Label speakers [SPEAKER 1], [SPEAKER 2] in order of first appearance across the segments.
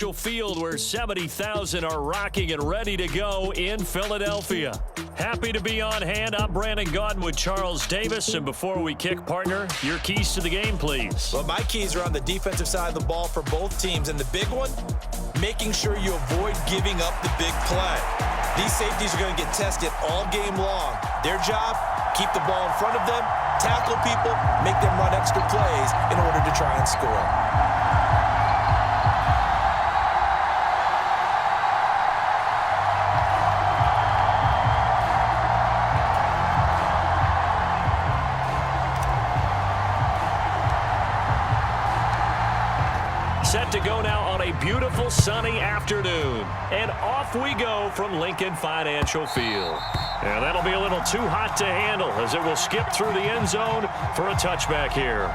[SPEAKER 1] Field where 70,000 are rocking and ready to go in Philadelphia. Happy to be on hand. I'm Brandon Gaudin with Charles Davis. And before we kick, partner, your keys to the game, please.
[SPEAKER 2] Well, my keys are on the defensive side of the ball for both teams. And the big one, making sure you avoid giving up the big play. These safeties are going to get tested all game long. Their job, keep the ball in front of them, tackle people, make them run extra plays in order to try and score.
[SPEAKER 1] Set to go now on a beautiful sunny afternoon. And off we go from Lincoln Financial Field. And that'll be a little too hot to handle as it will skip through the end zone for a touchback here.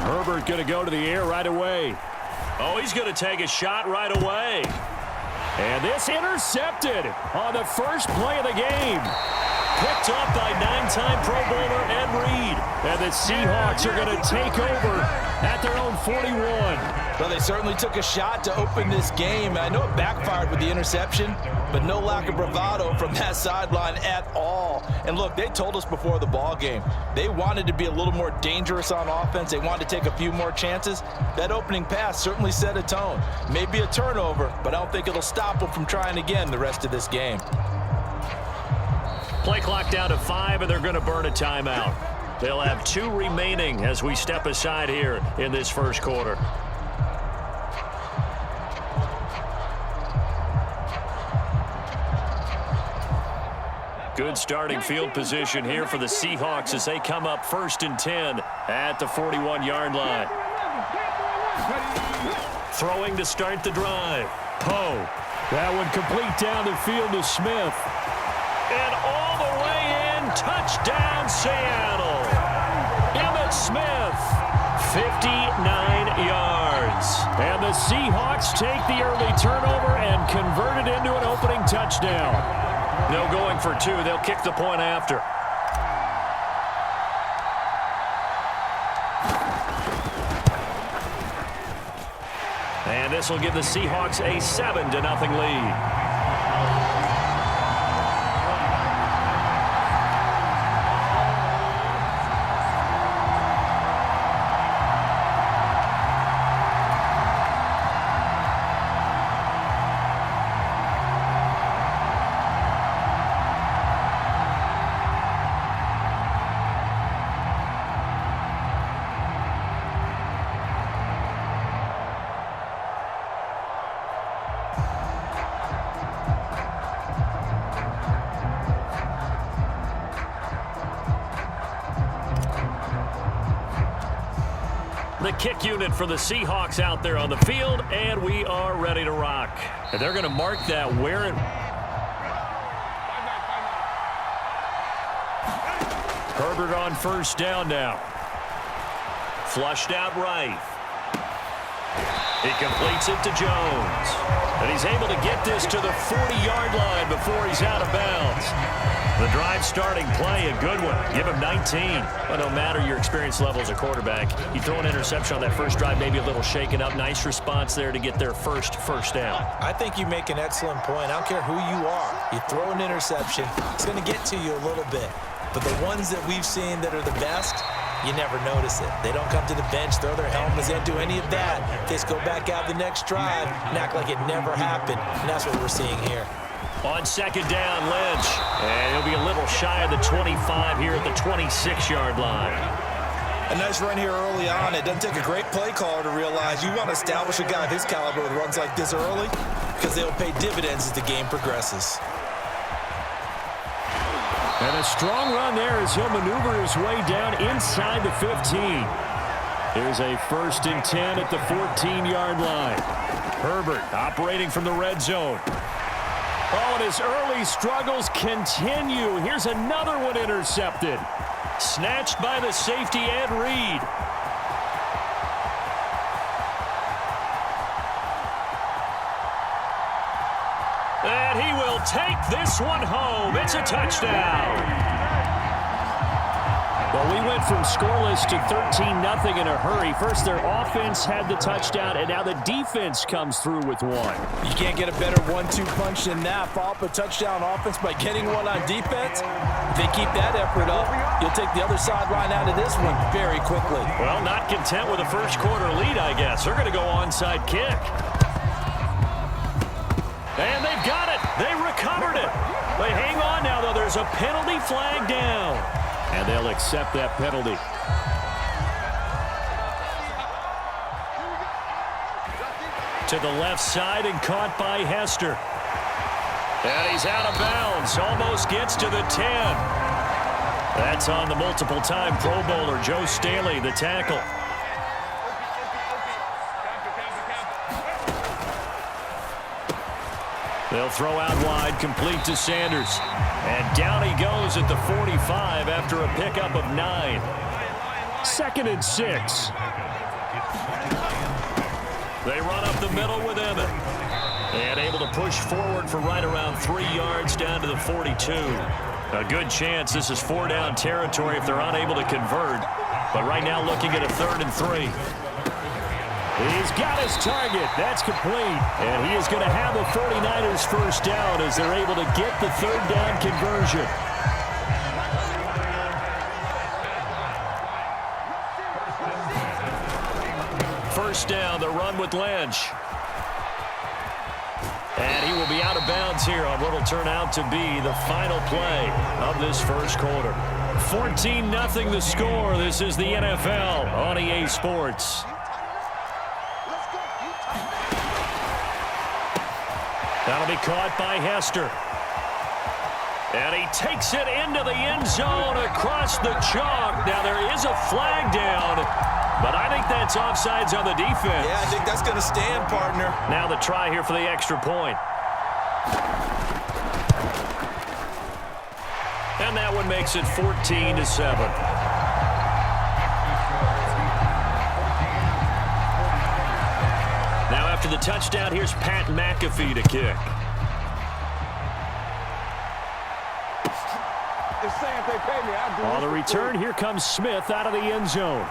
[SPEAKER 1] Herbert going to go to the air right away. Oh, he's going to take a shot right away. And this intercepted on the first play of the game. Picked up by 9-time Pro Bowler Ed Reed. And the Seahawks are going to take over at their own 41.
[SPEAKER 2] Well, they certainly took a shot to open this game. I know it backfired with the interception, but no lack of bravado from that sideline at all. And look, they told us before the ball game, they wanted to be a little more dangerous on offense. They wanted to take a few more chances. That opening pass certainly set a tone. Maybe a turnover, but I don't think it'll stop them from trying again the rest of this game.
[SPEAKER 1] Play clock down to 5, and they're going to burn a timeout. They'll have 2 remaining as we step aside here in this first quarter. Good starting field position here for the Seahawks as they come up 1st and 10 at the 41-yard line. Throwing to start the drive. Poe. That one complete down the field to Smith. And all the way in, touchdown Seattle. Emmitt Smith, 59 yards. And the Seahawks take the early turnover and convert it into an opening touchdown. No going for 2. They'll kick the point after. And this will give the Seahawks a 7-0 lead. The kick unit for the Seahawks out there on the field, and we are ready to rock. And they're going to mark that where it... Herbert on first down now. Flushed out right. He completes it to Jones. And he's able to get this to the 40-yard line before he's out of bounds. The drive starting play, a good one. Give him 19. But no matter your experience level as a quarterback, you throw an interception on that first drive, maybe a little shaken up. Nice response there to get their first down.
[SPEAKER 2] I think you make an excellent point. I don't care who you are. You throw an interception, it's going to get to you a little bit. But the ones that we've seen that are the best, you never notice it. They don't come to the bench, throw their helmets, they don't do any of that. They just go back out the next drive and act like it never happened. And that's what we're seeing here.
[SPEAKER 1] On second down, Lynch. And he'll be a little shy of the 25 here at the 26-yard line.
[SPEAKER 2] A nice run here early on. It doesn't take a great play caller to realize you want to establish a guy of his caliber with runs like this early because they'll pay dividends as the game progresses.
[SPEAKER 1] And a strong run there as he'll maneuver his way down inside the 15. Here's a 1st and 10 at the 14-yard line. Herbert operating from the red zone. Oh, and his early struggles continue. Here's another one intercepted. Snatched by the safety, Ed Reed. And he will take this one home. It's a touchdown. Well, we went from scoreless to 13-0 in a hurry. First, their offense had the touchdown, and now the defense comes through with one.
[SPEAKER 2] You can't get a better 1-2 punch than that. Follow up a touchdown offense by getting one on defense. If they keep that effort up, you'll take the other sideline out of this one very quickly.
[SPEAKER 1] Well, not content with a first quarter lead, I guess. They're going to go onside kick. And they've got it. They recovered it. They hang on now, though. There's a penalty flag down. And they'll accept that penalty. To the left side and caught by Hester. And he's out of bounds. Almost gets to the 10. That's on the multiple-time Pro Bowler, Joe Staley, the tackle. They'll throw out wide, complete to Sanders. And down he goes at the 45 after a pickup of 9. 2nd and 6. They run up the middle with Emmett. And able to push forward for right around 3 yards down to the 42. A good chance this is 4-down territory if they're unable to convert. But right now looking at a 3rd and 3. He's got his target. That's complete. And he is going to have the 49ers first down as they're able to get the 3rd down conversion. First down, the run with Lynch. And he will be out of bounds here on what will turn out to be the final play of this first quarter. 14-0 the score. This is the NFL on EA Sports. That'll be caught by Hester. And he takes it into the end zone across the chalk. Now there is a flag down, but I think that's offsides on the defense.
[SPEAKER 2] Yeah, I think that's going to stand, partner.
[SPEAKER 1] Now the try here for the extra point. And that one makes it 14-7. After the touchdown, here's Pat McAfee to kick. On the return, here comes Smith out of the end zone.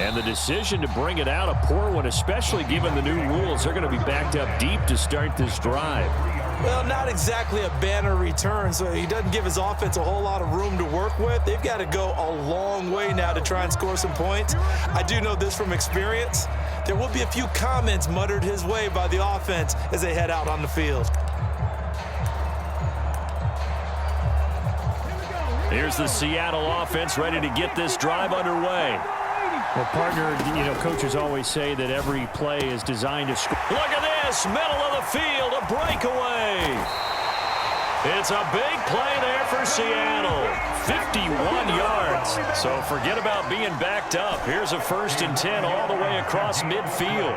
[SPEAKER 1] And the decision to bring it out, a poor one, especially given the new rules. They're going to be backed up deep to start this drive.
[SPEAKER 2] Well, not exactly a banner return, so he doesn't give his offense a whole lot of room to work with. They've got to go a long way now to try and score some points. I do know this from experience. There will be a few comments muttered his way by the offense as they head out on the field.
[SPEAKER 1] Here's the Seattle offense ready to get this drive underway.
[SPEAKER 3] Well, partner, coaches always say that every play is designed to score.
[SPEAKER 1] Look at this, middle of the field, a breakaway. It's a big play there for Seattle. 51 yards. So forget about being backed up. Here's a 1st and 10 all the way across midfield.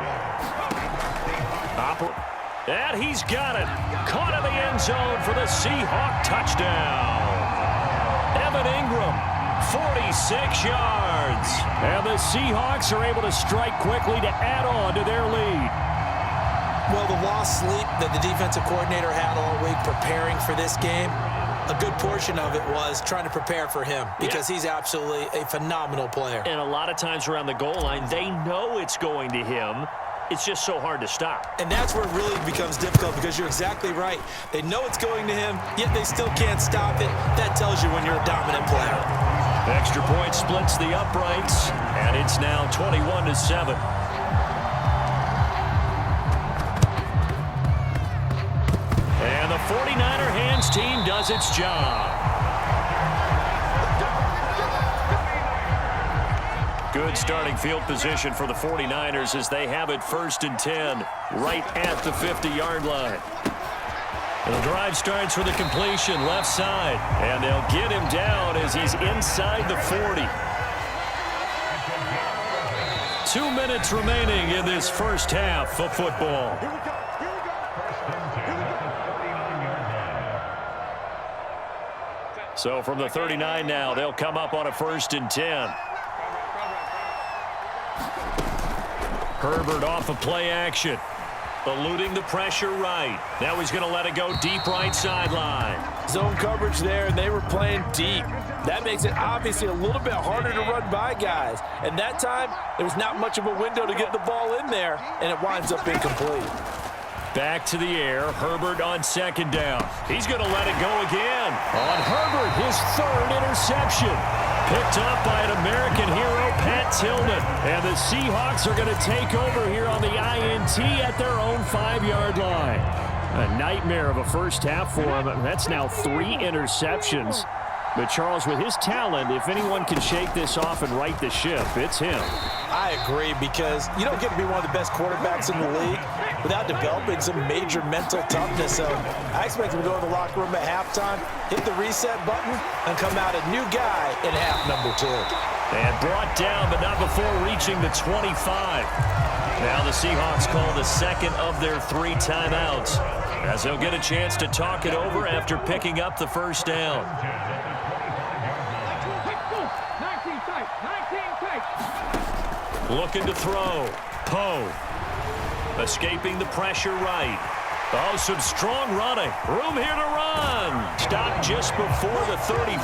[SPEAKER 1] And he's got it. Caught in the end zone for the Seahawk touchdown. Evan Ingram, 46 yards. And the Seahawks are able to strike quickly to add on to their lead.
[SPEAKER 2] Well, the lost sleep that the defensive coordinator had all week preparing for this game, a good portion of it was trying to prepare for him because he's absolutely a phenomenal player.
[SPEAKER 1] And a lot of times around the goal line, they know it's going to him. It's just so hard to stop.
[SPEAKER 2] And that's where it really becomes difficult because you're exactly right. They know it's going to him, yet they still can't stop it. That tells you when you're a dominant player.
[SPEAKER 1] Extra point splits the uprights, and it's now 21-7. And the 49er hands team does its job. Good starting field position for the 49ers as they have it 1st and 10 right at the 50-yard line. And the drive starts with a completion left side, and they'll get him down as he's inside the 40. 2 minutes remaining in this first half of football. So from the 39 now, they'll come up on a 1st and 10. Herbert off of play action. Eluding the pressure right. Now he's going to let it go deep right sideline.
[SPEAKER 2] Zone coverage there, and they were playing deep. That makes it obviously a little bit harder to run by guys. And that time, there was not much of a window to get the ball in there, and it winds up incomplete.
[SPEAKER 1] Back to the air. Herbert on 2nd down. He's going to let it go again. On Herbert, his 3rd interception. Picked up by an American hero, Pat Tillman. And the Seahawks are going to take over here on the INT at their own 5-yard line. A nightmare of a first half for him. That's now 3 interceptions. But Charles, with his talent, if anyone can shake this off and right the ship, it's him.
[SPEAKER 2] I agree, because you don't get to be one of the best quarterbacks in the league without developing some major mental toughness. So I expect him to go to the locker room at halftime, hit the reset button, and come out a new guy in half number 2.
[SPEAKER 1] And brought down, but not before reaching the 25. Now the Seahawks call the 2nd of their 3 timeouts, as they'll get a chance to talk it over after picking up the 1st down. Looking to throw. Poe. Escaping the pressure right. Oh, some strong running. Room here to run. Stopped just before the 35.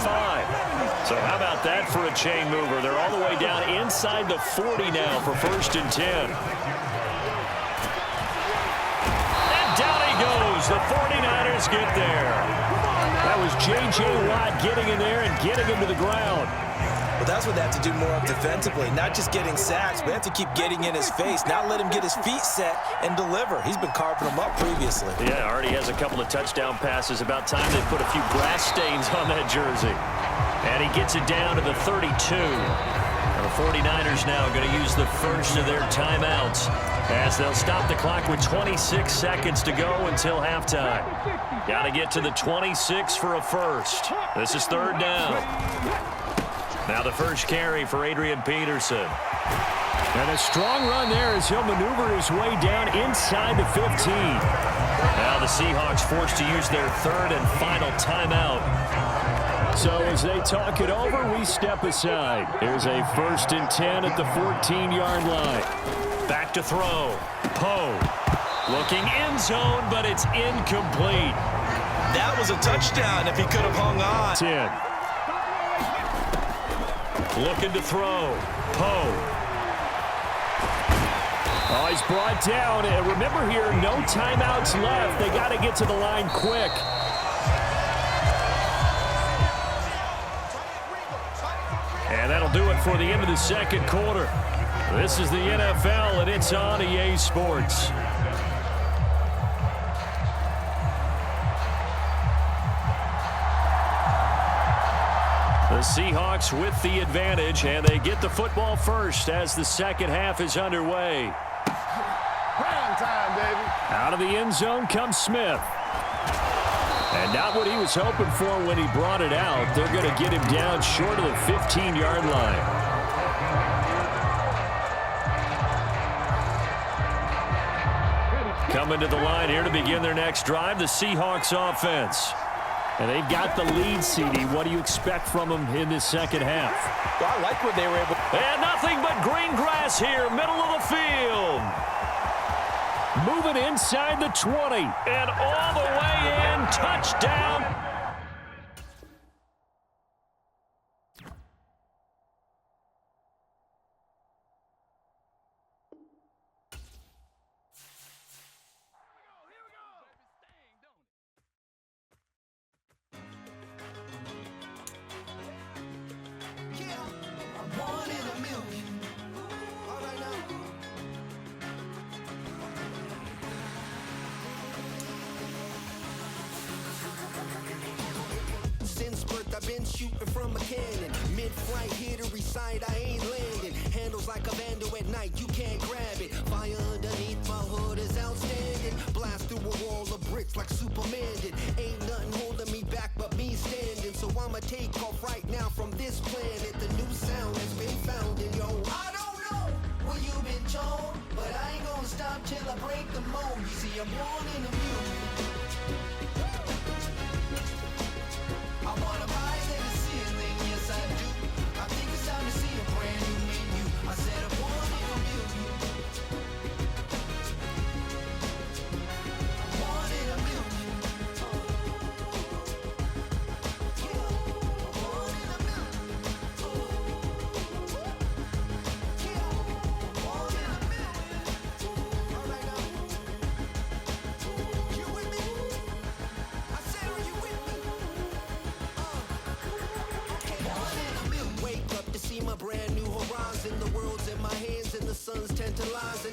[SPEAKER 1] So how about that for a chain mover? They're all the way down inside the 40 now for 1st and 10. And down he goes. The 49ers get there. That was J.J. Watt getting in there and getting him to the ground.
[SPEAKER 2] But that's what they have to do more of defensively, not just getting sacks, but they have to keep getting in his face, not let him get his feet set and deliver. He's been carving them up previously.
[SPEAKER 1] Yeah, already has a couple of touchdown passes. About time they put a few grass stains on that jersey. And he gets it down to the 32. And the 49ers now going to use the 1st of their timeouts, as they'll stop the clock with 26 seconds to go until halftime. Got to get to the 26 for a 1st. This is 3rd down. Now the first carry for Adrian Peterson.
[SPEAKER 3] And a strong run there as he'll maneuver his way down inside the 15.
[SPEAKER 1] Now the Seahawks forced to use their 3rd and final timeout.
[SPEAKER 3] So as they talk it over, we step aside. Here's a 1st and 10 at the 14-yard line.
[SPEAKER 1] Back to throw. Poe. Looking end zone, but it's incomplete.
[SPEAKER 2] That was a touchdown if he could have hung on.
[SPEAKER 3] 10.
[SPEAKER 1] Looking to throw. Poe.
[SPEAKER 3] Oh, he's brought down. And remember here, no timeouts left. They got to get to the line quick.
[SPEAKER 1] And that'll do it for the end of the 2nd quarter. This is the NFL, and it's on EA Sports. The Seahawks with the advantage, and they get the football first as the 2nd half is underway.
[SPEAKER 4] Prime time, baby.
[SPEAKER 3] Out of the end zone comes Smith. And not what he was hoping for when he brought it out. They're going to get him down short of the 15-yard line. Coming to the line here to begin their next drive, the Seahawks offense. And they've got the lead, CD. What do you expect from them in this 2nd half?
[SPEAKER 2] Well, I like what they were able to.
[SPEAKER 1] And nothing but green grass here, middle of the field.
[SPEAKER 3] Moving inside the 20.
[SPEAKER 1] And all the way in, touchdown.
[SPEAKER 5] I've been shooting from a cannon. Mid-flight, here to recite, I ain't landing. Handles like a vandal at night, you can't grab it. Fire underneath my hood is outstanding. Blast through a wall of bricks like Superman did. Ain't nothing holding me back but me standing. So I'ma take off right now from this planet. The new sound has been found in yo. I don't know where you've been told, but I ain't gonna stop till I break the mold. You see, I'm born in a mule. I wanna buy the in my hands and the sun's tantalizing.